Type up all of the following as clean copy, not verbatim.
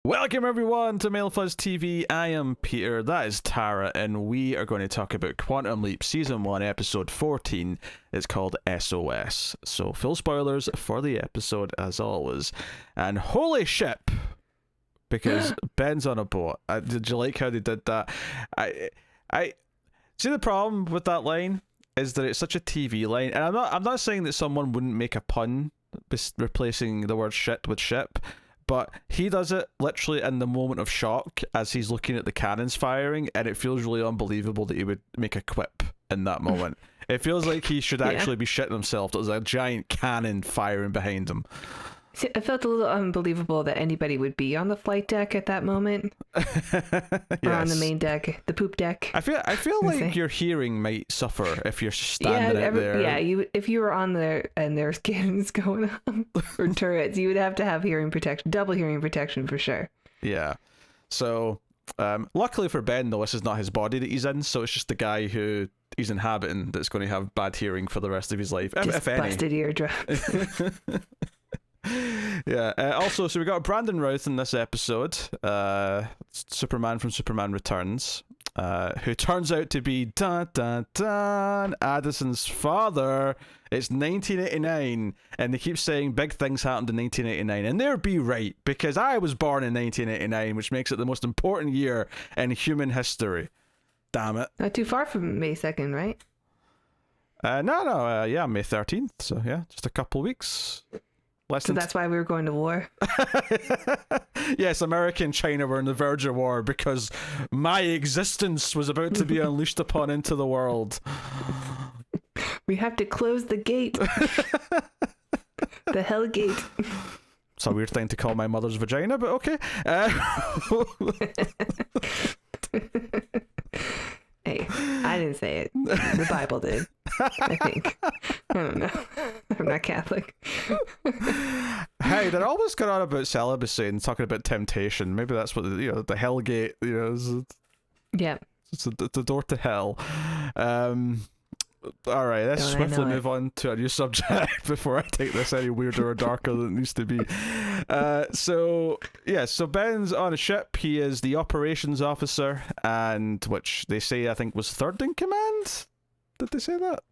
Welcome everyone to Mail Fuzz TV. I am Peter, that is Tara, and we are going to talk about Quantum Leap Season 1, Episode 14. It's called S.O.S. So, full spoilers for the episode as always. And holy shit! Because Ben's on a boat. Did you like how they did that? I see the problem with that line is that it's such a TV line, and I'm not saying that someone wouldn't make a pun replacing the word shit with ship. But he does it literally in the moment of shock as he's looking at the cannons firing, and it feels really unbelievable that he would make a quip in that moment. It feels like he should actually be shitting himself. There's a giant cannon firing behind him. See, it felt a little unbelievable that anybody would be on the flight deck at that moment. Or on the main deck, the poop deck. I feel like your hearing might suffer if you're standing out there. Yeah, if you were on there and there's cannons going on or turrets, you would have to have hearing protection, double hearing protection for sure. Yeah. So, luckily for Ben, though, this is not his body that he's in, so it's just the guy who he's inhabiting that's going to have bad hearing for the rest of his life, just if any. Busted eardrums. Yeah. Also, so we got Brandon Routh in this episode, Superman from Superman Returns, who turns out to be Addison's father. It's 1989, and they keep saying big things happened in 1989, and they'd be right, because I was born in 1989, which makes it the most important year in human history. Damn it. Not too far from May 2nd, right? Yeah, May 13th, so yeah, just a couple weeks. So that's why we were going to war? Yes, America and China were on the verge of war because my existence was about to be unleashed upon into the world. We have to close the gate. The hell gate. It's a weird thing to call my mother's vagina, but okay. Hey, I didn't say it. The Bible did, I think. I don't know. I'm not Catholic. Hey, they're always going on about celibacy and talking about temptation. Maybe that's what the hell gate, is. Yeah. It's the door to hell. All right, let's swiftly move on to a new subject before I take this any weirder or darker than it needs to be. So Ben's on a ship. He is the operations officer, and which they say I think was third in command. Did they say that?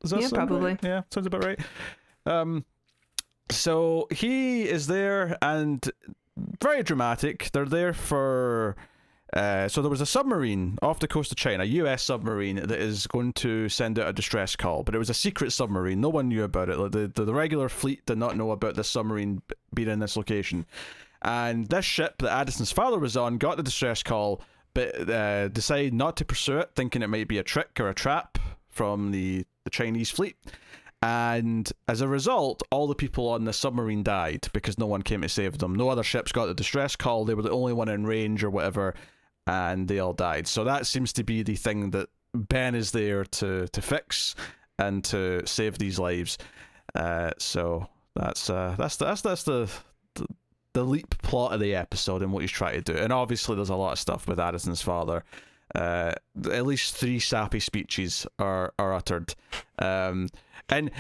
Does that sound probably. Right? Yeah, sounds about right. So he is there, and very dramatic. They're there for. So there was a submarine off the coast of China, a US submarine that is going to send out a distress call, but it was a secret submarine. No one knew about it. Like the regular fleet did not know about this submarine being in this location. And this ship that Addison's father was on got the distress call, but decided not to pursue it, thinking it might be a trick or a trap from the Chinese fleet. And as a result, all the people on the submarine died because no one came to save them. No other ships got the distress call. They were the only one in range or whatever. And they all died. So that seems to be the thing that Ben is there to fix and to save these lives. So that's the leap plot of the episode and what he's trying to do. And obviously there's a lot of stuff with Addison's father. At least 3 sappy speeches are uttered. And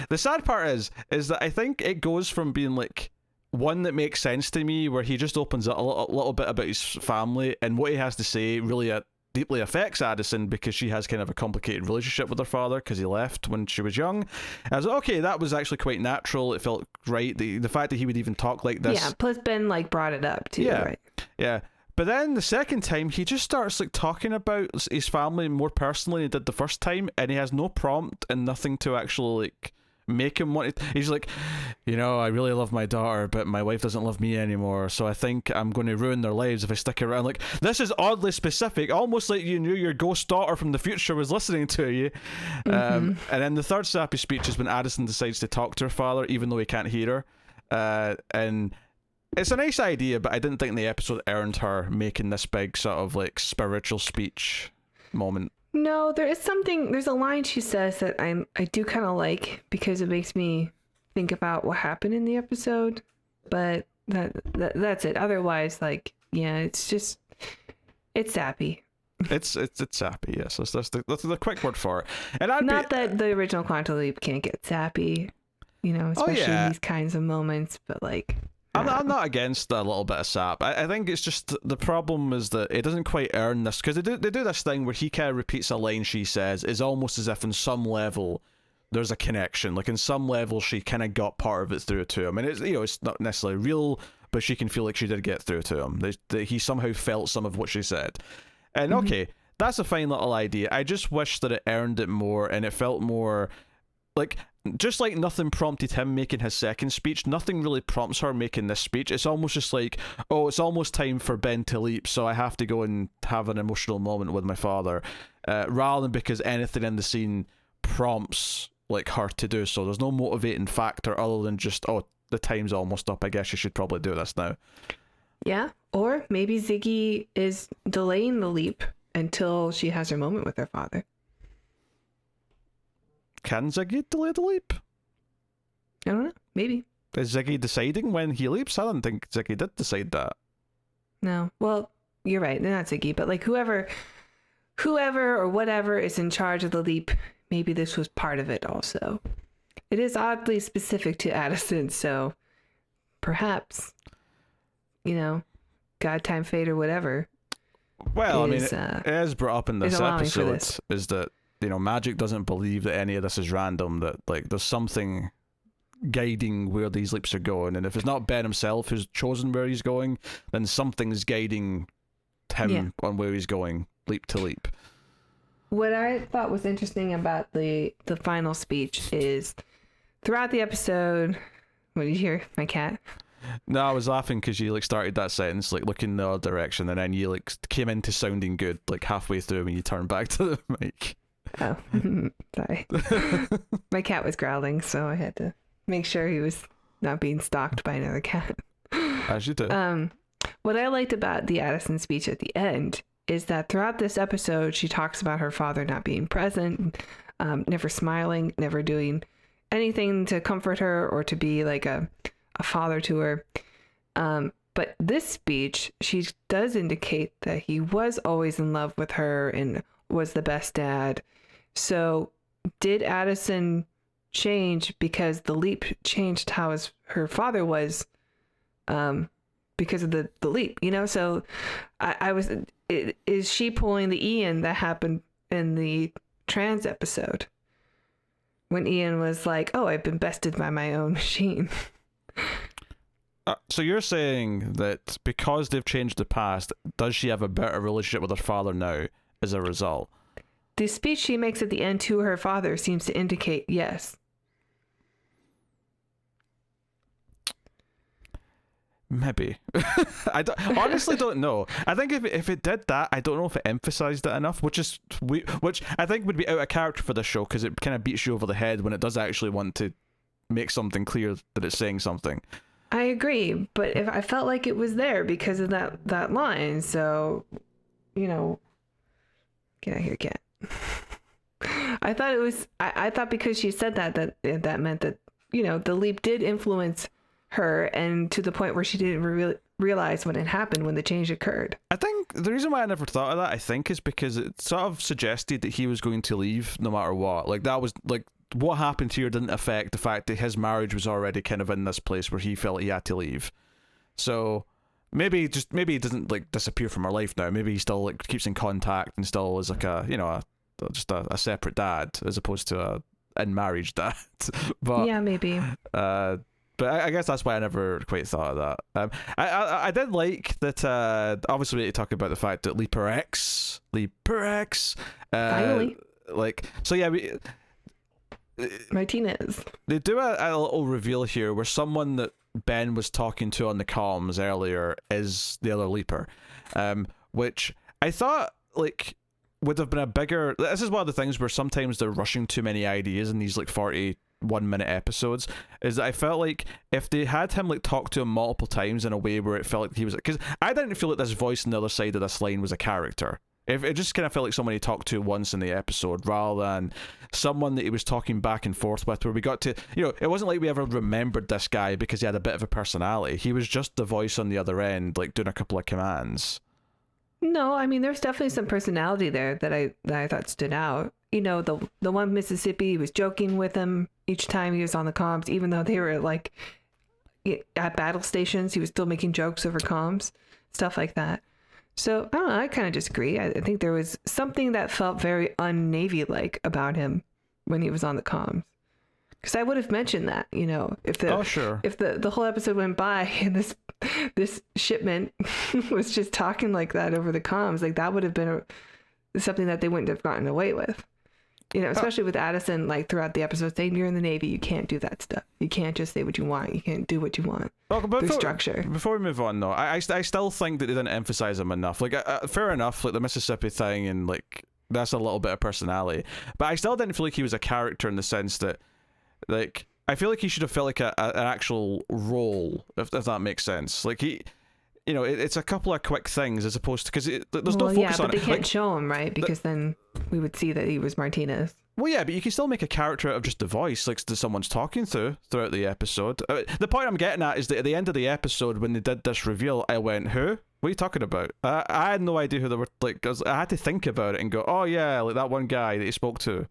the sad part is that I think it goes from being like one that makes sense to me, where he just opens up a little bit about his family, and what he has to say really deeply affects Addison because she has kind of a complicated relationship with her father because he left when she was young. I was like, okay, that was actually quite natural. It felt right. The fact that he would even talk like this. Yeah, plus Ben brought it up too, right? Yeah. But then the second time, he just starts talking about his family more personally than he did the first time, and he has no prompt and nothing to actually make him want it. He's like, I really love my daughter, but my wife doesn't love me anymore, so I think I'm going to ruin their lives if I stick around. Like, this is oddly specific, almost like you knew your ghost daughter from the future was listening to you. And then the third sappy speech is when Addison decides to talk to her father, even though he can't hear her. And it's a nice idea, but I didn't think the episode earned her making this big sort of spiritual speech moment. No, there's a line she says that I do kind of like because it makes me think about what happened in the episode, but that's it. Otherwise, it's sappy. It's sappy, yes. That's the quick word for it. And that the original Quantum Leap can't get sappy, especially in these kinds of moments, but I'm not against a little bit of sap. I think it's just the problem is that it doesn't quite earn this, because they do this thing where he kind of repeats a line she says. It's almost as if in some level there's a connection. Like in some level she kind of got part of it through to him, and it's, you know, it's not necessarily real, but she can feel like she did get through to him. He somehow felt some of what she said, and okay, that's a fine little idea. I just wish that it earned it more, and it felt more like, just like nothing prompted him making his second speech, nothing really prompts her making this speech. It's almost just like, oh, it's almost time for Ben to leap, so I have to go and have an emotional moment with my father, rather than because anything in the scene prompts like her to do so. There's no motivating factor other than just, oh, the time's almost up, I guess you should probably do this now. Yeah, or maybe Ziggy is delaying the leap until she has her moment with her father. Can Ziggy delay the leap? I don't know. Maybe. Is Ziggy deciding when he leaps? I don't think Ziggy did decide that. No. Well, you're right. They're not Ziggy, but like whoever or whatever is in charge of the leap, maybe this was part of it also. It is oddly specific to Addison, so perhaps, you know, God, time, fate, or whatever. Well, I mean, it is brought up in this episode, is that, you know, Magic doesn't believe that any of this is random, that like there's something guiding where these leaps are going, and if it's not Ben himself who's chosen where he's going, then something's guiding him on where he's going, leap to leap. What I thought was interesting about the final speech is throughout the episode, what did you hear? My cat? No, I was laughing because you like started that sentence like looking the other direction, and then you like came into sounding good like halfway through when you turned back to the mic. Oh, sorry. My cat was growling, so I had to make sure he was not being stalked by another cat. As you do. What I liked about the Addison speech at the end is that throughout this episode, she talks about her father not being present, never smiling, never doing anything to comfort her or to be like a father to her. But this speech, she does indicate that he was always in love with her and was the best dad. So did Addison change because the leap changed how her father was, because of the leap, you know? So is she pulling the Ian that happened in the trans episode when Ian was like, oh, I've been bested by my own machine? So you're saying that because they've changed the past, does she have a better relationship with her father now as a result? The speech she makes at the end to her father seems to indicate yes. Maybe. Honestly don't know. I think if it did that, I don't know if it emphasized it enough, which I think would be out of character for this show, because it kind of beats you over the head when it does actually want to make something clear that it's saying something. I agree, but if I felt like it was there because of that line, so, you know, get out here, cat. I thought it was. I thought because she said that meant that, you know, the leap did influence her, and to the point where she didn't realize when it happened, when the change occurred. I think the reason why I never thought of that, I think, is because it sort of suggested that he was going to leave no matter what. Like that was like, what happened here didn't affect the fact that his marriage was already kind of in this place where he felt he had to leave. So maybe he doesn't like disappear from her life now. Maybe he still like keeps in contact and still is like just a separate dad as opposed to a in marriage dad. But yeah, maybe. But I guess that's why I never quite thought of that. I did like that. Obviously, we need to talk about the fact that Leaper X, finally, like, so yeah, Martinez. They do a little reveal here where someone that Ben was talking to on the comms earlier is the other Leaper, which I thought like would have been a bigger. This is one of the things where sometimes they're rushing too many ideas in these like 41-minute episodes. Is that I felt like if they had him like talk to him multiple times in a way where it felt like he was, because I didn't feel like this voice on the other side of this line was a character. If it just kind of felt like somebody he talked to once in the episode rather than someone that he was talking back and forth with, where we got to, you know, it wasn't like we ever remembered this guy because he had a bit of a personality. He was just the voice on the other end, like doing a couple of commands. No, I mean, there's definitely some personality there that I thought stood out. You know, the one Mississippi was joking with him each time he was on the comms, even though they were like, at battle stations, he was still making jokes over comms, stuff like that. So I don't know. I kind of disagree. I think there was something that felt very un-Navy-like about him when he was on the comms. Because I would have mentioned that, if the whole episode went by and this shipment was just talking like that over the comms, like that would have been something that they wouldn't have gotten away with. Especially with Addison, like throughout the episode saying you're in the Navy, you can't do that stuff. You can't just say what you want. You can't do what you want. Well, There's structure. Before we move on, though, I still think that they didn't emphasize him enough. Like, fair enough, like the Mississippi thing, and like that's a little bit of personality. But I still didn't feel like he was a character in the sense that, like, I feel like he should have felt like an actual role, if that makes sense. Like it's a couple of quick things as opposed to, because there's no focus on it. But they can't show him, right? Because then we would see that he was Martinez. Well, yeah, but you can still make a character out of just the voice, like that someone's talking throughout the episode. The point I'm getting at is that at the end of the episode, when they did this reveal, I went, "Who? What are you talking about?" I had no idea who they were. Like, 'cause I had to think about it and go, "Oh yeah, like that one guy that he spoke to."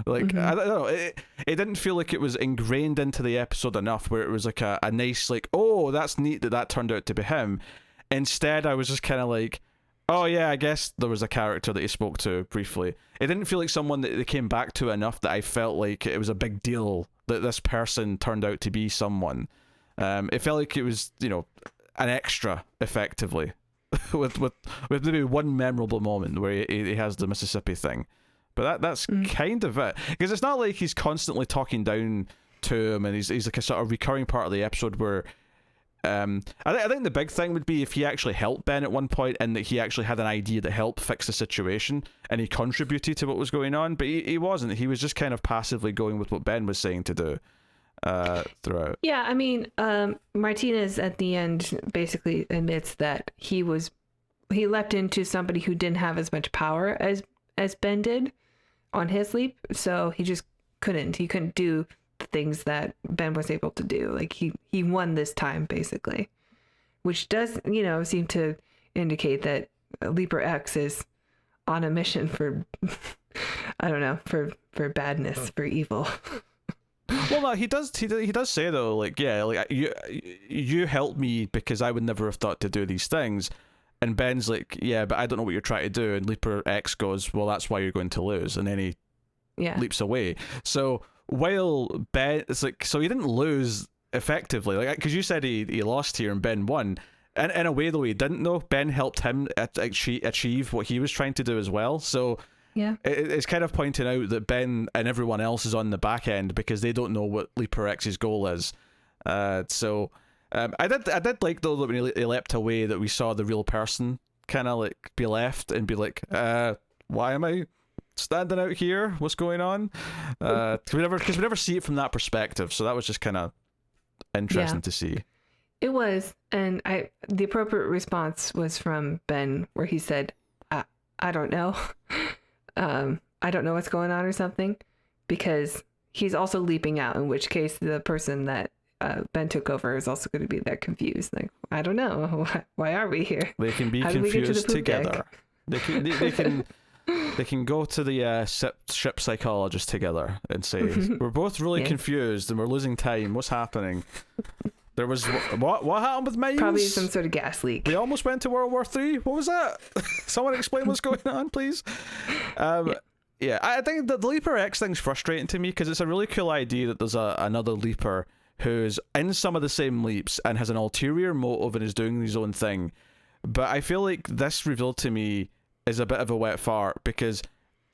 Like, I don't know. It didn't feel like it was ingrained into the episode enough, where it was like a nice, like, "Oh, that's neat that turned out to be him." Instead, I was just kind of like, oh yeah, I guess there was a character that he spoke to briefly. It didn't feel like someone that they came back to enough that I felt like it was a big deal that this person turned out to be someone. It felt like it was, an extra, effectively, with maybe one memorable moment where he has the Mississippi thing. But that's kind of it, because it's not like he's constantly talking down to him, and he's like a sort of recurring part of the episode where. I think the big thing would be if he actually helped Ben at one point, and that he actually had an idea that helped fix the situation, and he contributed to what was going on. But he wasn't. He was just kind of passively going with what Ben was saying to do throughout. Yeah, I mean, Martinez at the end basically admits that he leapt into somebody who didn't have as much power as Ben did on his leap, so he just couldn't. He couldn't do the things that Ben was able to do. Like he won this time, basically, which does seem to indicate that Leaper X is on a mission for I don't know, for badness, for evil. Well, no, he does say though, like, yeah, like you helped me because I would never have thought to do these things. And Ben's like, yeah, but I don't know what you're trying to do. And Leaper X goes, well, that's why you're going to lose. And then he leaps away. So while Ben, it's like, so he didn't lose effectively, like, because you said he lost here and Ben won, and in a way though he didn't know. Ben helped him achieve what he was trying to do as well. So yeah, it's kind of pointing out that Ben and everyone else is on the back end because they don't know what Leaper X's goal is. I did like though that when he leapt away, that we saw the real person kind of like be left and be like, why am I standing out here? What's going on? Because we never see it from that perspective, so that was just kind of interesting to see. It was, and the appropriate response was from Ben, where he said, "I don't know, I don't know what's going on" or something, because he's also leaping out. In which case, the person that Ben took over is also going to be that confused. Like, I don't know, why are we here? They can be confused together. They can. They can go to the ship psychologist together and say, we're both really confused and we're losing time. What's happening? There was what happened with Miles? Probably some sort of gas leak. We almost went to World War III. What was that? Someone explain what's going on, please. Yeah, I think the Leaper X thing's frustrating to me because it's a really cool idea that there's another Leaper who's in some of the same leaps and has an ulterior motive and is doing his own thing. But I feel like this revealed to me is a bit of a wet fart because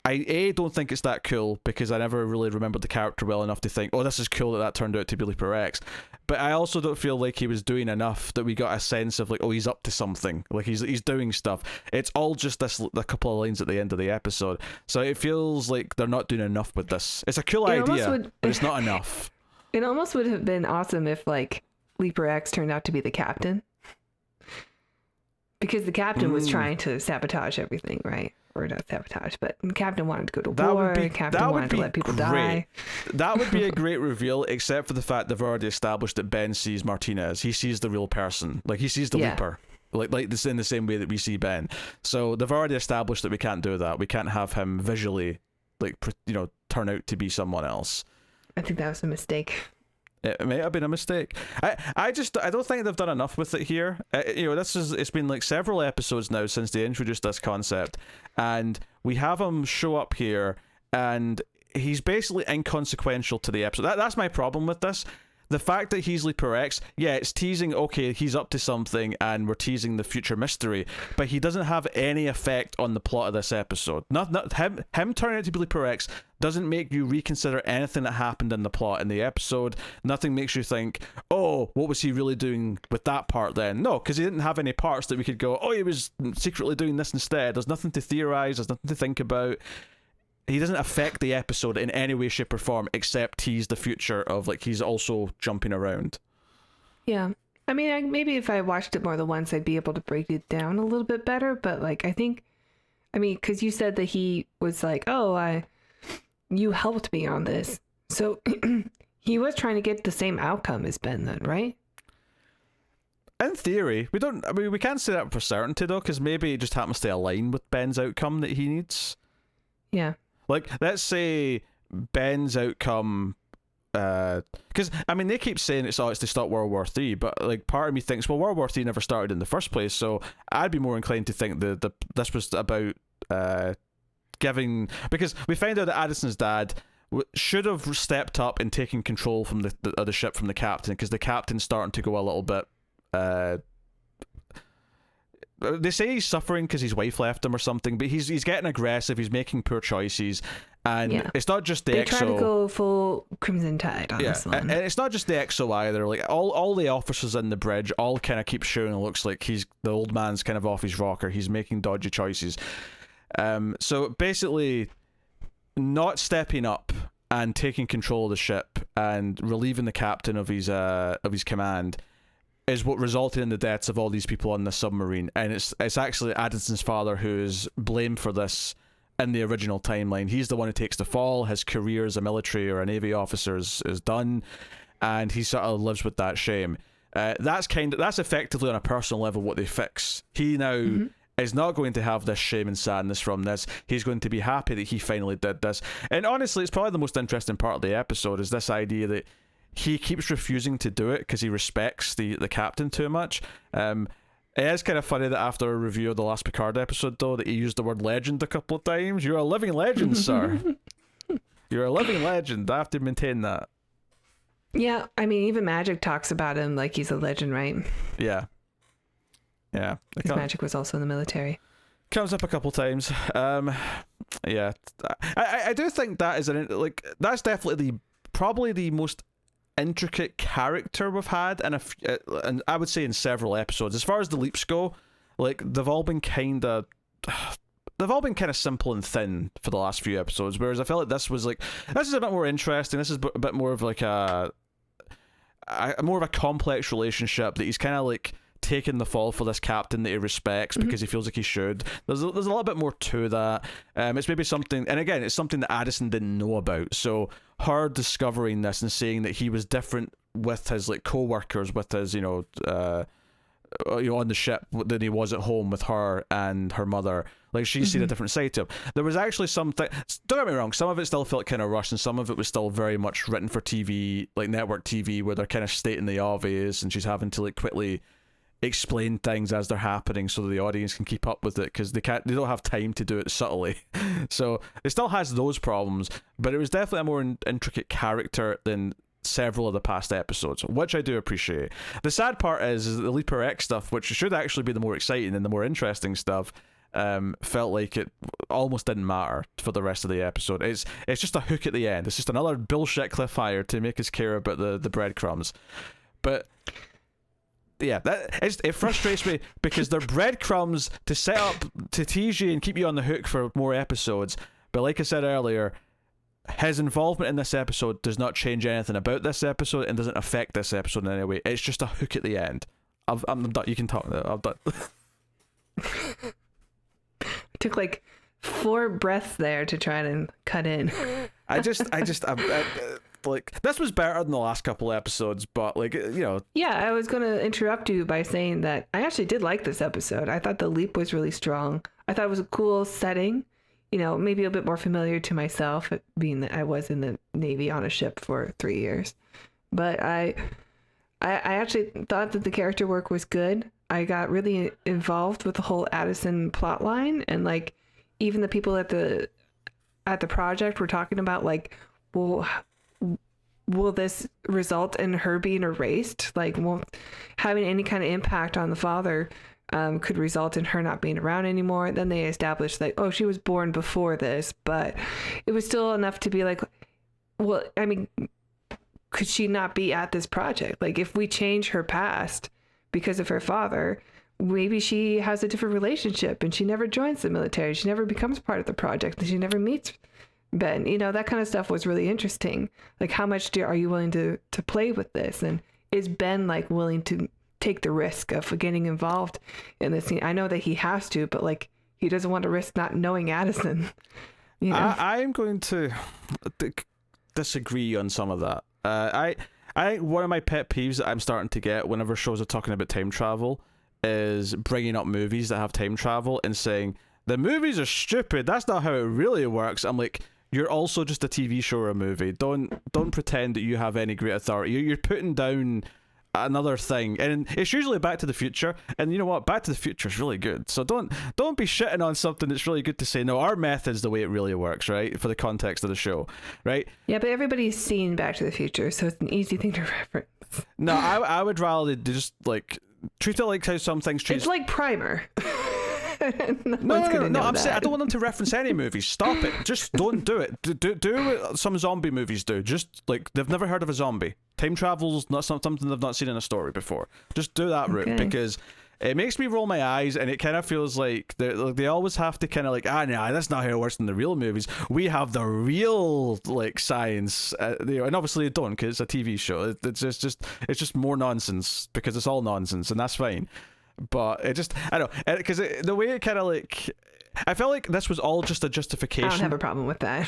I don't think it's that cool because I never really remembered the character well enough to think, oh, this is cool that turned out to be Leaper X. But I also don't feel like he was doing enough that we got a sense of like, oh, he's up to something. Like he's doing stuff. It's all just a couple of lines at the end of the episode. So it feels like they're not doing enough with this. It's a cool idea, but it's not enough. It almost would have been awesome if like Leaper X turned out to be the captain. Because the captain was trying to sabotage everything, right? Or not sabotage, but the captain wanted to go to war. The captain wanted to let people die. That would be a great reveal, except for the fact they've already established that Ben sees Martinez. He sees the real person. Like, he sees the Leaper. Like this in the same way that we see Ben. So they've already established that we can't do that. We can't have him visually, like, turn out to be someone else. I think that was a mistake. It may have been a mistake. I don't think they've done enough with it here. It's been like several episodes now since they introduced this concept, and we have him show up here, and he's basically inconsequential to the episode. That's my problem with this. The fact that he's Leaper X, yeah, it's teasing, okay, he's up to something, and we're teasing the future mystery, but he doesn't have any effect on the plot of this episode. Not him turning out to be Leaper X doesn't make you reconsider anything that happened in the plot in the episode. Nothing makes you think, oh, what was he really doing with that part then? No, because he didn't have any parts that we could go, oh, he was secretly doing this instead. There's nothing to theorize, there's nothing to think about. He doesn't affect the episode in any way, shape, or form, except tease the future of, like, he's also jumping around. Yeah. I mean, maybe if I watched it more than once, I'd be able to break it down a little bit better. But, like, because you said that he was like, oh, you helped me on this. So he was trying to get the same outcome as Ben then, right? In theory. We can't say that for certainty, though, because maybe it just happens to align with Ben's outcome that he needs. Yeah. Like, let's say Ben's outcome, because, I mean, they keep saying it's to stop World War III, but, like, part of me thinks, well, World War III never started in the first place, so I'd be more inclined to think that this was about giving... Because we find out that Addison's dad should have stepped up and taken control from the ship from the captain, because the captain's starting to go a little bit... They say he's suffering because his wife left him or something, but he's getting aggressive, he's making poor choices, and it's not just the they EXO. They try to go full Crimson Tide on this one. And it's not just the EXO either. Like, all the officers in the bridge all kind of keep showing it looks like the old man's kind of off his rocker, he's making dodgy choices. So basically, not stepping up and taking control of the ship and relieving the captain of his command is what resulted in the deaths of all these people on the submarine, and it's actually Addison's father who is blamed for this in the original timeline. He's the one who takes the fall. His career as a military or a navy officer is done, and he sort of lives with that shame. That's effectively on a personal level what they fix. He now is not going to have this shame and sadness from this. He's going to be happy that he finally did this. And honestly, it's probably the most interesting part of the episode is this idea that he keeps refusing to do it because he respects the captain too much. It is kind of funny that after a review of the last Picard episode, though, that he used the word legend a couple of times. You're a living legend, sir. You're a living legend. I have to maintain that. Yeah, I mean, even Magic talks about him like he's a legend, right? Yeah. Yeah. Because Magic was also in the military. Comes up a couple times. Yeah. I do think that is that's definitely probably the most intricate character we've had, and I would say in several episodes. As far as the leaps go, like, they've all been kind of simple and thin for the last few episodes, whereas I felt like this is a bit more interesting. This is a bit more of like a more of a complex relationship that he's kind of like taking the fall for this captain that he respects because he feels like he should. There's a little bit more to that. It's maybe something, and again, it's something that Addison didn't know about. So her discovering this and saying that he was different with his like co-workers, with his on the ship than he was at home with her and her mother. Like, she's seen a different side to him. There was actually something. Don't get me wrong. Some of it still felt kind of rushed, and some of it was still very much written for TV, like network TV, where they're kind of stating the obvious, and she's having to like quickly explain things as they're happening so that the audience can keep up with it, because they don't have time to do it subtly. So it still has those problems, but it was definitely a more intricate character than several of the past episodes, which I do appreciate. The sad part is the Leaper X stuff, which should actually be the more exciting and the more interesting stuff, felt like it almost didn't matter for the rest of the episode. It's just a hook at the end. It's just another bullshit cliffhanger to make us care about the breadcrumbs. But yeah, it frustrates me because they're breadcrumbs to set up, to tease you and keep you on the hook for more episodes. But like I said earlier, his involvement in this episode does not change anything about this episode and doesn't affect this episode in any way. It's just a hook at the end. I'm done. You can talk now. I'm done. Took like 4 breaths there to try to cut in. I'm like, this was better than the last couple episodes, but like, Yeah, I was going to interrupt you by saying that I actually did like this episode. I thought the leap was really strong. I thought it was a cool setting, maybe a bit more familiar to myself, being that I was in the Navy on a ship for 3 years. But I actually thought that the character work was good. I got really involved with the whole Addison plot line, and like even the people at the project were talking about like, well, will this result in her being erased? Like, won't having any kind of impact on the father could result in her not being around anymore. Then they established like, oh, she was born before this, but it was still enough to be like, well, I mean, could she not be at this project? Like, if we change her past because of her father, maybe she has a different relationship and she never joins the military. She never becomes part of the project and she never meets Ben. You know, that kind of stuff was really interesting. Like, how much are you willing to play with this? And is Ben like willing to take the risk of getting involved in this scene? I know that he has to, but like, he doesn't want to risk not knowing Addison. You know? I'm going to disagree on some of that. I one of my pet peeves that I'm starting to get whenever shows are talking about time travel is bringing up movies that have time travel and saying the movies are stupid. That's not how it really works. I'm like, you're also just a TV show or a movie. Don't pretend that you have any great authority. You're putting down another thing, and it's usually Back to the Future, and you know what, Back to the Future is really good, so don't be shitting on something that's really good to say no, our method's the way it really works, right, for the context of the show, right? Yeah, but everybody's seen Back to the Future, so it's an easy thing to reference. No, I would rather just like treat it like how some things treat. It's like Primer. No, I'm saying I don't want them to reference any movies. Stop it. Just don't do it. Do what some zombie movies do. Just like they've never heard of a zombie. Time travel's not something they've not seen in a story before. Just do that route, because it makes me roll my eyes, and it kind of feels like they always have to kind of like, no, that's not how it works in the real movies. We have the real like science, and obviously they don't, because it's a TV show. It's just more nonsense, because it's all nonsense, and that's fine. But it just, I don't know, because the way it kind of like, I felt like this was all just a justification. I don't have a problem with that.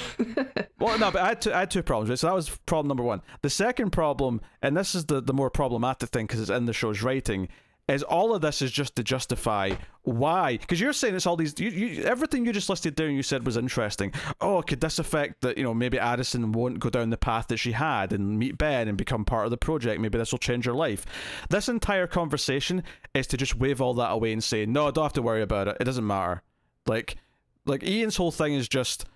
Well, no, but I had two problems, right? So that was problem number one. The second problem, and this is the more problematic thing because it's in the show's writing, is all of this is just to justify why. Because you're saying it's all these, everything you just listed there and you said was interesting. Oh, could this affect that, maybe Addison won't go down the path that she had and meet Ben and become part of the project? Maybe this will change her life. This entire conversation is to just wave all that away and say, no, don't have to worry about it. It doesn't matter. Like Ian's whole thing is just,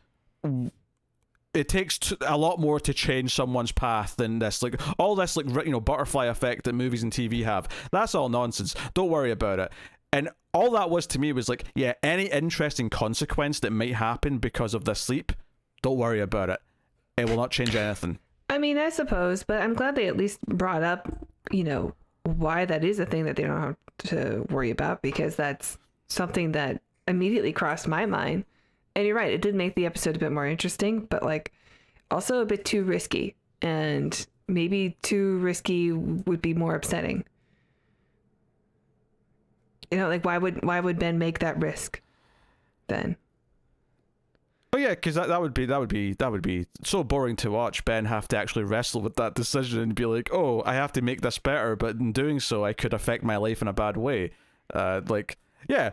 it takes a lot more to change someone's path than this. Like all this, like, butterfly effect that movies and TV have. That's all nonsense. Don't worry about it. And all that was to me was like, yeah, any interesting consequence that might happen because of this sleep, don't worry about it. It will not change anything. I mean, I suppose, but I'm glad they at least brought up, why that is a thing that they don't have to worry about, because that's something that immediately crossed my mind. And you're right, it did make the episode a bit more interesting, but like also a bit too risky, and maybe too risky would be more upsetting. Like why would Ben make that risk then? Oh yeah, because that would be so boring to watch. Ben have to actually wrestle with that decision and be like, oh, I have to make this better, but in doing so, I could affect my life in a bad way. Yeah,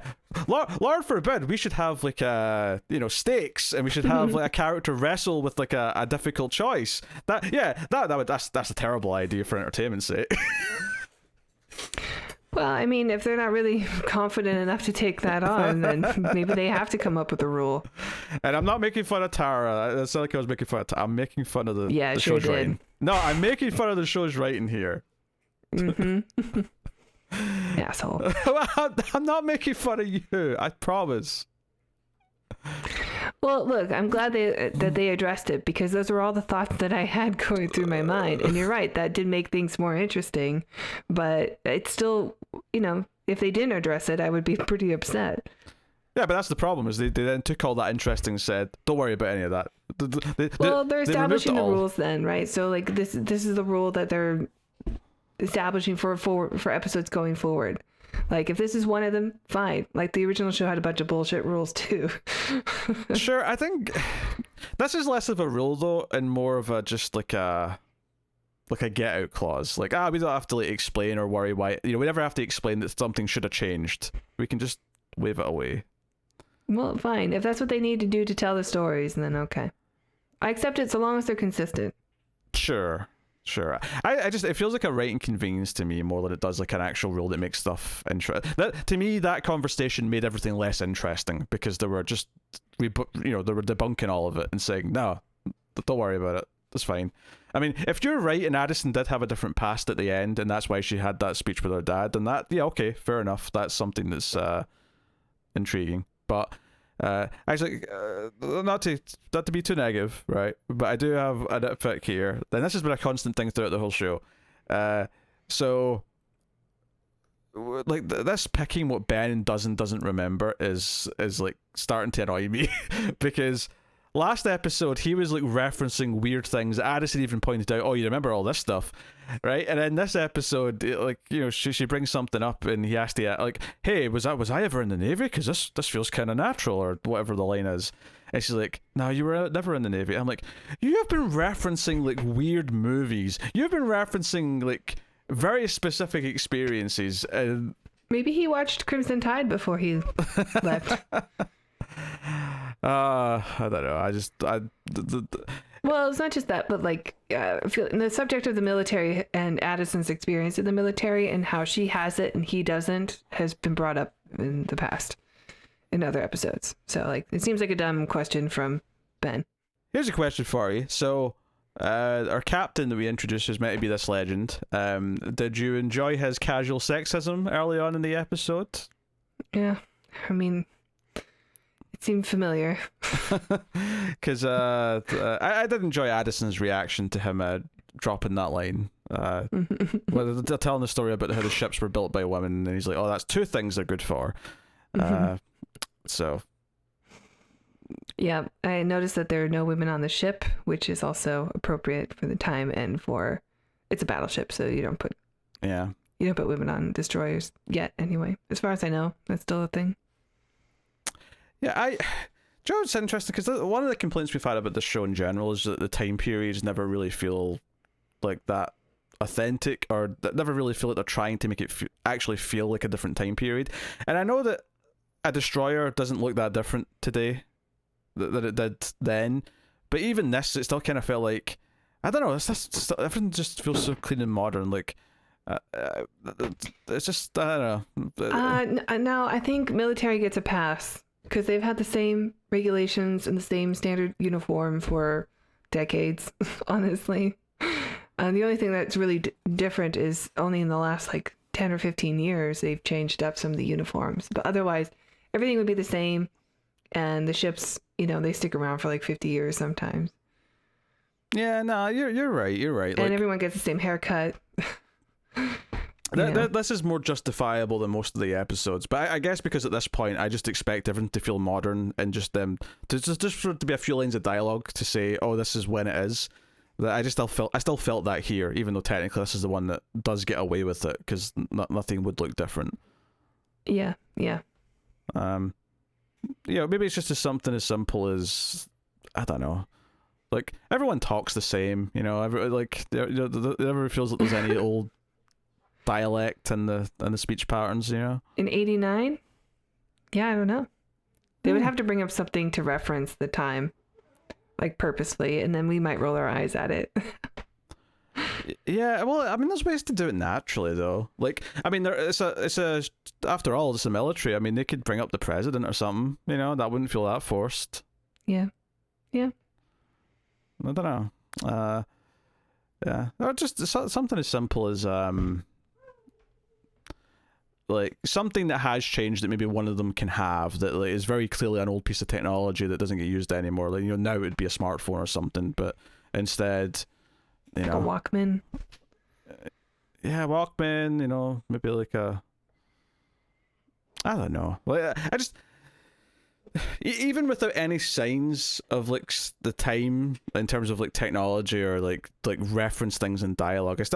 Lord forbid, we should have like stakes, and we should have like a character wrestle with like a difficult choice. That's a terrible idea for entertainment's sake. Well, I mean, if they're not really confident enough to take that on, then maybe they have to come up with a rule. And I'm not making fun of Tara. It's not like I was making fun of Tara. I'm making fun of the show's writing. No, I'm making fun of the show's writing here. Mm-hmm. Asshole. I'm not making fun of you, I promise. Well, look, I'm glad that they addressed it, because those were all the thoughts that I had going through my mind. And you're right, that did make things more interesting. But it's still, if they didn't address it, I would be pretty upset. Yeah, but that's the problem, is they then took all that interesting and said, don't worry about any of that. They're establishing the rules then, right? So like this is the rule that they're establishing for episodes going forward. Like if this is one of them, fine. Like the original show had a bunch of bullshit rules too. Sure, I think this is less of a rule though, and more of a just like a get out clause. Like we don't have to like explain or worry why. We never have to explain that something should have changed. We can just wave it away. Well, fine. If that's what they need to do to tell the stories, then okay. I accept it so long as they're consistent. Sure. Sure. I just, it feels like a writing convenience to me more than it does like an actual rule that makes stuff interesting. That, to me, that conversation made everything less interesting because they were just, they were debunking all of it and saying, no, don't worry about it. That's fine. I mean, if you're right and Addison did have a different past at the end and that's why she had that speech with her dad, then that, yeah, okay, fair enough. That's something that's intriguing. But actually, not to be too negative, right? But I do have a nitpick here, and this has been a constant thing throughout the whole show. So, like this picking what Ben does and doesn't remember is like starting to annoy me because last episode he was like referencing weird things. Addison even pointed out, "Oh, you remember all this stuff, right?" And then this episode, like, you know, she brings something up, and he has to like, "Hey, was I ever in the Navy? Because this feels kind of natural," or whatever the line is. And she's like, "No, you were never in the Navy." I'm like, "You have been referencing like weird movies. You've been referencing like very specific experiences." And maybe he watched Crimson Tide before he left. I don't know. Well, it's not just that, but like the subject of the military and Addison's experience in the military and how she has it and he doesn't has been brought up in the past in other episodes. So like it seems like a dumb question from Ben. Here's a question for you. So our captain that we introduced is meant to be this legend. Did you enjoy his casual sexism early on in the episode? Yeah, I mean, it seemed familiar. Because I did enjoy Addison's reaction to him dropping that line. Well, they're telling the story about how the ships were built by women, and he's like, "Oh, that's two things they're good for." So. Yeah, I noticed that there are no women on the ship, which is also appropriate for the time and for it's a battleship, so you don't put women on destroyers yet. Anyway, as far as I know, that's still a thing. Yeah, Joe, it's interesting because one of the complaints we've had about this show in general is that the time periods never really feel like that authentic, or that never really feel like they're trying to make it actually feel like a different time period. And I know that a destroyer doesn't look that different today that it did then, but even this, it still kind of felt like, I don't know, everything just feels so clean and modern. Like it's just, I don't know. No, I think military gets a pass because they've had the same regulations and the same standard uniform for decades. Honestly, the only thing that's really different is only in the last like 10 or 15 years they've changed up some of the uniforms, but otherwise everything would be the same. And the ships, you know, they stick around for like 50 years sometimes. Yeah, no, you're right. And like, everyone gets the same haircut. This is more justifiable than most of the episodes, but I guess because at this point I just expect everything to feel modern and just them just for it to be a few lines of dialogue to say, "Oh, this is when it is." That I still felt that here, even though technically this is the one that does get away with it because nothing would look different. Yeah. You know, maybe it's just something as simple as, I don't know, like everyone talks the same, you know, there never feels like there's any old dialect and the speech patterns, you know. In 89? Yeah, I don't know. They would have to bring up something to reference the time, like purposefully, and then we might roll our eyes at it. Yeah, well, I mean, there's ways to do it naturally, though. Like, I mean, after all, it's the military. I mean, they could bring up the president or something, you know, that wouldn't feel that forced. Yeah. I don't know. Yeah, or just something as simple as like something that has changed that maybe one of them can have that like, is very clearly an old piece of technology that doesn't get used anymore. Like, you know, now it would be a smartphone or something, but instead, you know, a Walkman. Yeah, Walkman. You know, maybe like I don't know. Like I just, even without any signs of like the time in terms of like technology or like reference things in dialogue, it's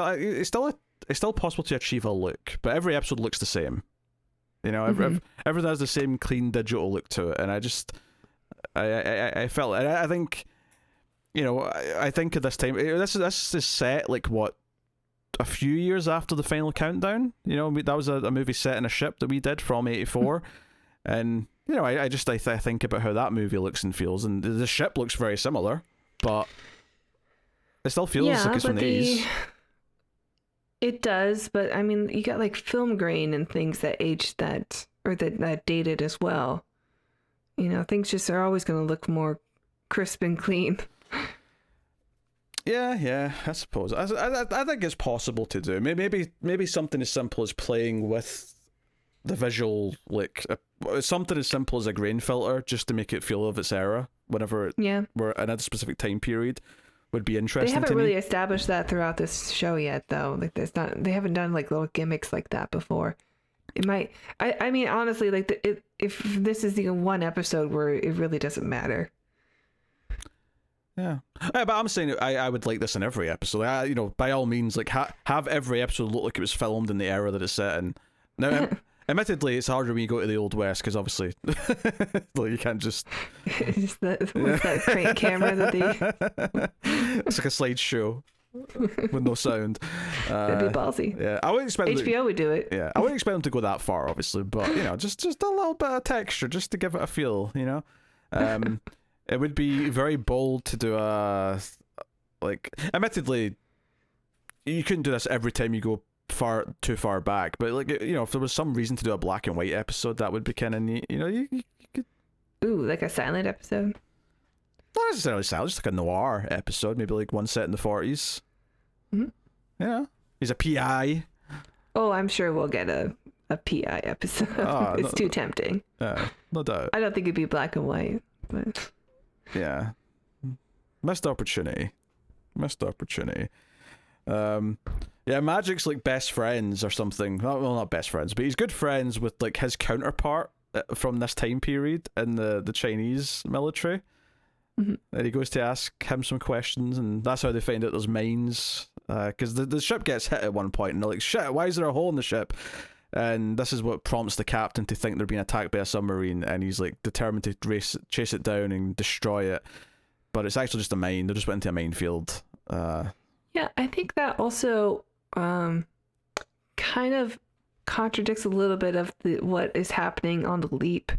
still possible to achieve a look. But every episode looks the same. You know, everything has the same clean digital look to it, and I felt, and I think. You know, I think at this time, this is set like what, a few years after the final countdown. You know, that was a movie set in a ship that we did from '84, and you know, I think about how that movie looks and feels, and the ship looks very similar, but It still feels like it's from the 80s. It does, but I mean, you got like film grain and things that aged that, or that dated as well. You know, things just are always going to look more crisp and clean. Yeah, I suppose. I think it's possible to do. Maybe something as simple as playing with the visual, like something as simple as a grain filter, just to make it feel of its era. Whenever we're in a specific time period, would be interesting. They haven't to really me. established that throughout this show yet, though. Like, they haven't done like little gimmicks like that before. It might. I mean, honestly, like if this is the one episode where it really doesn't matter. Yeah, but I'm saying I would like this in every episode. You know, by all means, like have every episode look like it was filmed in the era that it's set in. Now, admittedly, it's harder when you go to the Old West because obviously, like, you can't just. Just that crank camera that they. It's like a slideshow with no sound. That'd be ballsy. Yeah, I wouldn't expect HBO would do it. Yeah, I wouldn't expect them to go that far, obviously, but you know, just a little bit of texture, just to give it a feel. You know. It would be very bold to do admittedly, you couldn't do this every time you go too far back, but like, you know, if there was some reason to do a black and white episode, that would be kind of neat. You know, you could. Ooh, like a silent episode? Not necessarily silent, just like a noir episode, maybe like one set in the 40s. Mm-hmm. Yeah, he's a PI. Oh, I'm sure we'll get a PI episode. It's too tempting. Yeah, no doubt. I don't think it'd be black and white, but. Yeah, missed opportunity. Yeah, Magic's like best friends or something. Well, not best friends, but he's good friends with like his counterpart from this time period in the Chinese military. Mm-hmm. And he goes to ask him some questions, and that's how they find out there's mines. Because the ship gets hit at one point, and they're like, "Shit, why is there a hole in the ship?" And this is what prompts the captain to think they're being attacked by a submarine, and he's like determined to chase it down and destroy it. But it's actually just a mine. They just went into a minefield. Yeah, I think that also kind of contradicts a little bit of what is happening on the Leap,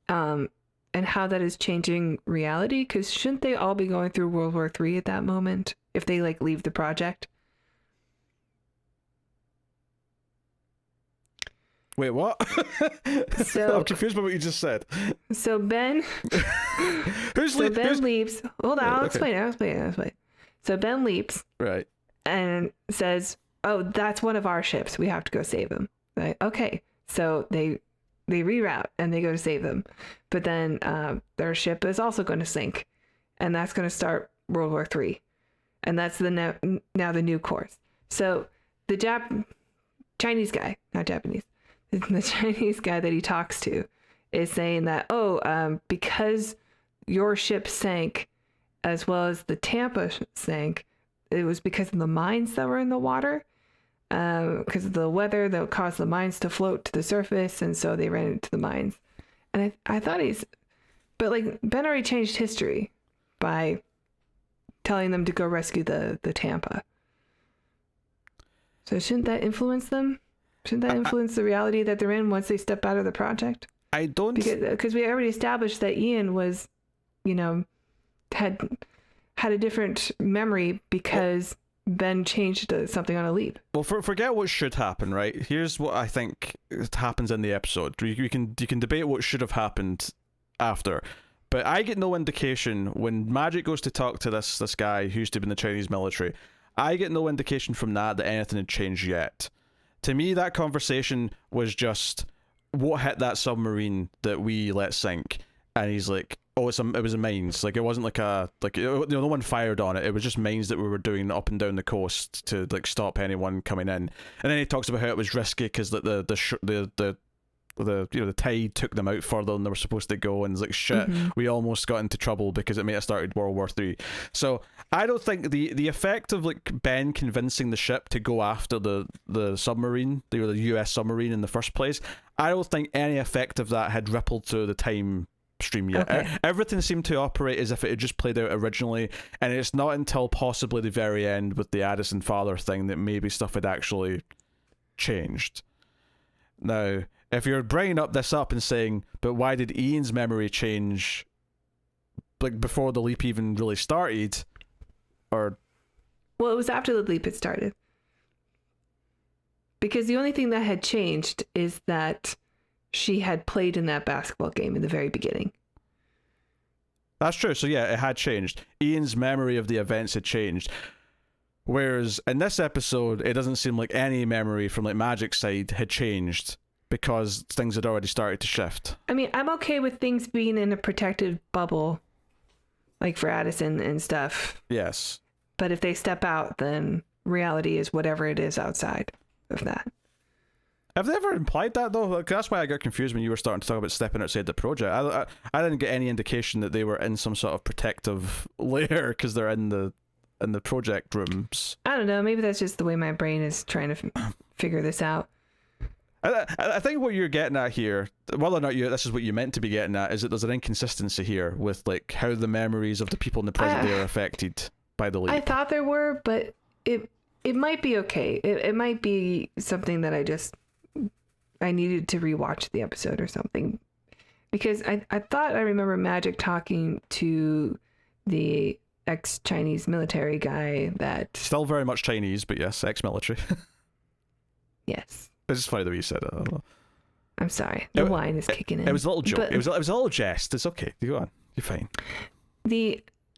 and how that is changing reality. Because shouldn't they all be going through World War III at that moment if they like leave the project? Wait, what? So I'm confused by what you just said. So Ben, Ben leaps. Hold on, I'll explain. So Ben leaps, right, and says, "Oh, that's one of our ships. We have to go save him." Like, okay, so they reroute and they go to save them, but then their ship is also going to sink, and that's going to start World War III, and that's now the new course. So the Chinese guy, not Japanese. The Chinese guy that he talks to is saying that, because your ship sank as well as the Tampa sank, it was because of the mines that were in the water, because of the weather that caused the mines to float to the surface, and so they ran into the mines. And I thought but like Ben already changed history by telling them to go rescue the Tampa. So shouldn't that influence them? Shouldn't that influence the reality that they're in once they step out of the project? I don't... Because we already established that Ian was, you know, had a different memory because Ben changed something on a Leap. Well, forget what should happen, right? Here's what I think happens in the episode. You can debate what should have happened after, but I get no indication when Magic goes to talk to this guy who used to be in the Chinese military. I get no indication from that anything had changed yet. To me, that conversation was just what hit that submarine that we let sink, and he's like, "Oh, it was a mines. Like, it wasn't no one fired on it. It was just mines that we were doing up and down the coast to like stop anyone coming in." And then he talks about how it was risky because the tide took them out further than they were supposed to go, and it's like, shit, we almost got into trouble because it may have started World War III. So I don't think the effect of like Ben convincing the ship to go after the submarine, the US submarine in the first place, I don't think any effect of that had rippled through the time stream yet. Okay. Everything seemed to operate as if it had just played out originally, and it's not until possibly the very end with the Addison father thing that maybe stuff had actually changed. Now, if you're bringing this up and saying, but why did Ian's memory change like before the Leap even really started, or Well, it was after the leap had started. Because the only thing that had changed is that she had played in that basketball game in the very beginning. That's true. So yeah, it had changed. Ian's memory of the events had changed. Whereas in this episode, it doesn't seem like any memory from like Magic's side had changed because things had already started to shift. I mean, I'm okay with things being in a protected bubble, like for Addison and stuff. Yes. But if they step out, then reality is whatever it is outside of that. Have they ever implied that though? Like, that's why I got confused when you were starting to talk about stepping outside the project. I didn't get any indication that they were in some sort of protective layer because they're in the project rooms. I don't know. Maybe that's just the way my brain is trying to figure this out. I think what you're getting at here, whether or not this is what you meant to be getting at, is that there's an inconsistency here with like how the memories of the people in the present day are affected by the leap. I thought there were, but it might be okay. It might be something that I needed to rewatch the episode or something, because I thought I remember Magic talking to the ex-Chinese military guy that... Still very much Chinese, but yes, ex-military. Yes. It's just funny the way you said it. I don't know. I'm sorry. The wine is kicking in. It was a little joke. But, it was a little jest. It's okay. You go on. You're fine.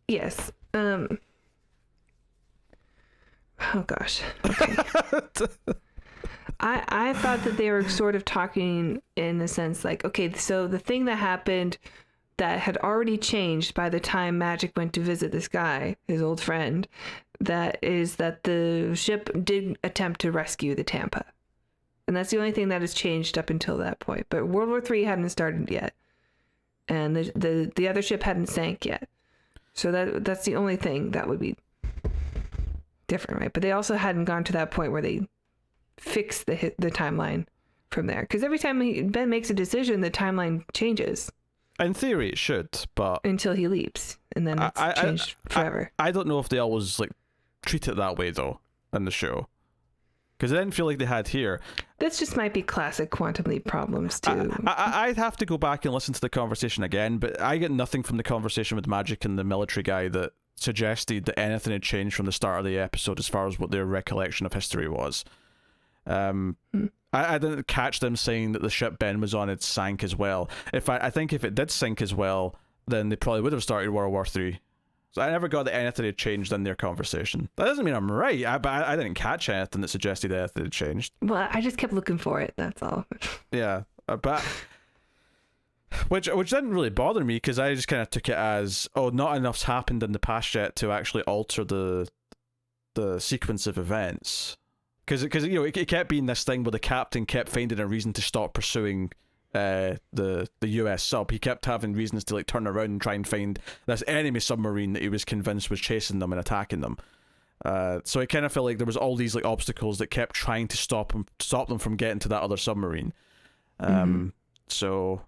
Yes. Oh gosh. Okay. I thought that they were sort of talking in the sense like, okay, so the thing that happened that had already changed by the time Magic went to visit this guy, his old friend, that is that the ship did attempt to rescue the Tampa. And that's the only thing that has changed up until that point. But World War III hadn't started yet. And the other ship hadn't sank yet. So that's the only thing that would be different, right? But they also hadn't gone to that point where they fix the timeline from there. Because every time Ben makes a decision, the timeline changes. In theory, it should, but... Until he leaps. And then it's changed forever. I don't know if they always like treat it that way, though, in the show. Because I didn't feel like they had here. This just might be classic Quantum Leap problems, too. I'd have to go back and listen to the conversation again, but I get nothing from the conversation with Magic and the military guy that suggested that anything had changed from the start of the episode as far as what their recollection of history was. I didn't catch them saying that the ship Ben was on had sank as well. I think if it did sink as well, then they probably would have started World War III. So I never got that anything had changed in their conversation. That doesn't mean I'm right. I didn't catch anything that suggested anything had changed. Well, I just kept looking for it, that's all. Yeah, but... Which didn't really bother me, because I just kind of took it as, oh, not enough's happened in the past yet to actually alter the sequence of events. Because you know, it kept being this thing where the captain kept finding a reason to stop pursuing the US sub. He kept having reasons to like turn around and try and find this enemy submarine that he was convinced was chasing them and attacking them. So it kind of felt like there was all these like obstacles that kept trying to stop them from getting to that other submarine. So,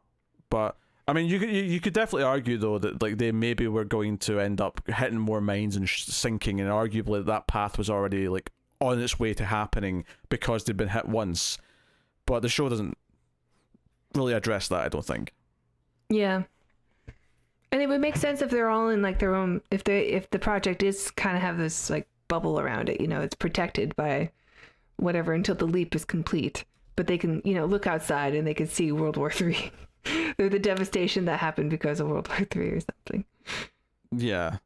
but I mean, you could definitely argue though that like they maybe were going to end up hitting more mines and sinking, and arguably that path was already like on its way to happening because they'd been hit once. But the show doesn't really address that, I don't think. Yeah. And it would make sense if they're all in like their own, if the project is kind of have this like bubble around it, you know, it's protected by whatever until the leap is complete. But they can, you know, look outside and they can see World War III. They're the devastation that happened because of World War III or something. Yeah.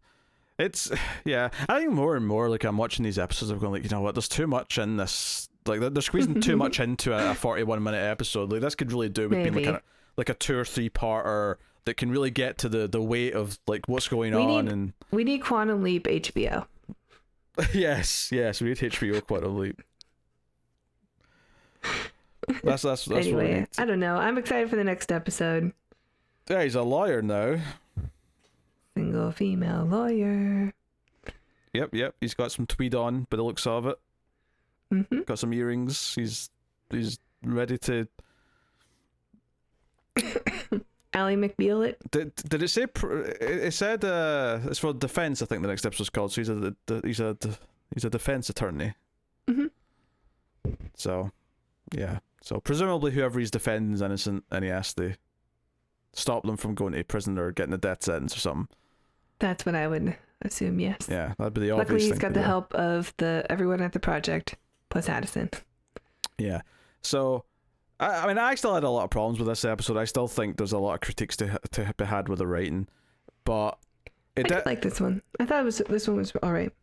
I think more and more like I'm watching these episodes, I'm going like, you know what, there's too much in this. Like they're squeezing too much into a 41-minute episode. Like this could really do with being like a 2 or 3 parter that can really get to the weight of like what's going on. We need Quantum Leap HBO. yes, we need HBO Quantum Leap. That's anyway, I don't know. I'm excited for the next episode. Yeah, he's a lawyer now. Single female lawyer. Yep. He's got some tweed on, by the looks of it. Got some earrings. He's ready to. Ally McBeal it. Did it say? It said it's for defense. I think the next episode's called. So he's a defense attorney. So, yeah. So presumably whoever he's defending is innocent, and he has to stop them from going to prison or getting a death sentence or something. That's what I would assume yes. Yeah, that'd be the obvious Luckily, he's thing got to the do. help of everyone at the project, plus Addison. Yeah. So, I mean, I still had a lot of problems with this episode. I still think there's a lot of critiques to be had with the writing, but I did like this one. I thought this one was all right.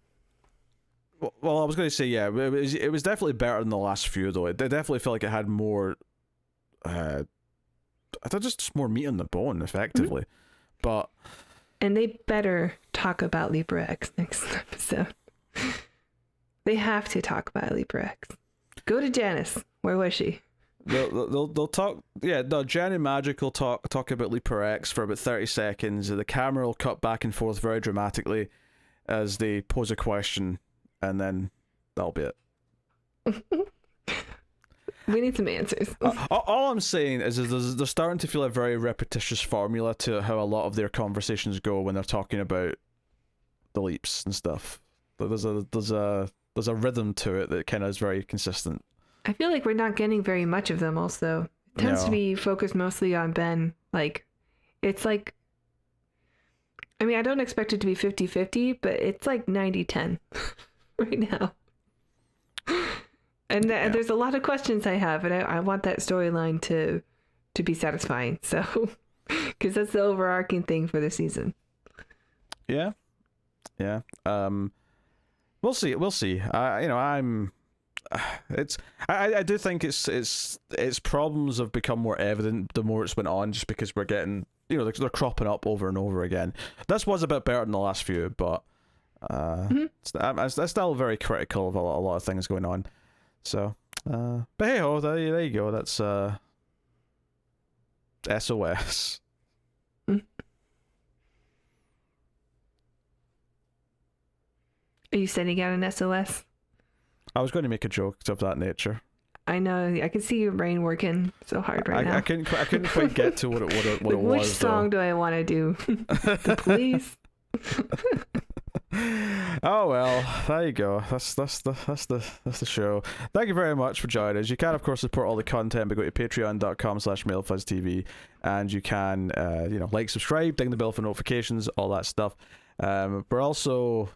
Well, I was going to say, yeah, it was definitely better than the last few, though. It definitely felt like it had more, I thought just more meat on the bone, effectively. But and they better talk about Libra X next episode. They have to talk about Libra X. Go to Janice. Where was she? They'll talk. Yeah, no. Jen and Magic will talk about Leaper X for about 30 seconds. The camera will cut back and forth very dramatically as they pose a question, and then that'll be it. We need some answers. All I'm saying is they're starting to feel a very repetitious formula to how a lot of their conversations go when they're talking about the leaps and stuff. There's a rhythm to it that kind of is very consistent. I feel like we're not getting very much of them also. It tends to be focused mostly on Ben. Like, it's like, I mean, I don't expect it to be 50-50, but it's like 90-10 right now. And there's a lot of questions I have, and I want that storyline to be satisfying. So, because that's the overarching thing for the season. Yeah. We'll see. I do think its problems have become more evident the more it's went on, just because we're getting, they're cropping up over and over again. This was a bit better than the last few, but I'm still very critical of a lot of things going on. So, but hey ho, there you go. That's S.O.S. Are you sending out an S.O.S.? I was going to make a joke of that nature. I know. I can see your brain working so hard now. I couldn't quite get to what it was. Which song do I want to do? The Police. Oh well, there you go. That's the show. Thank you very much for joining us. You can of course support all the content by going to patreon.com/MailFuzzTV, and you can like, subscribe, ding the bell for notifications, all that stuff. We're also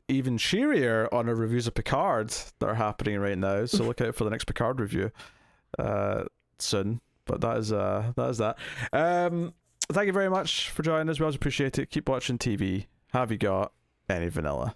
even cheerier on our reviews of Picard that are happening right now, so look out for the next Picard review soon. But that is that. Thank you very much for joining us. We always appreciate it. Keep watching TV. Have you got any vanilla?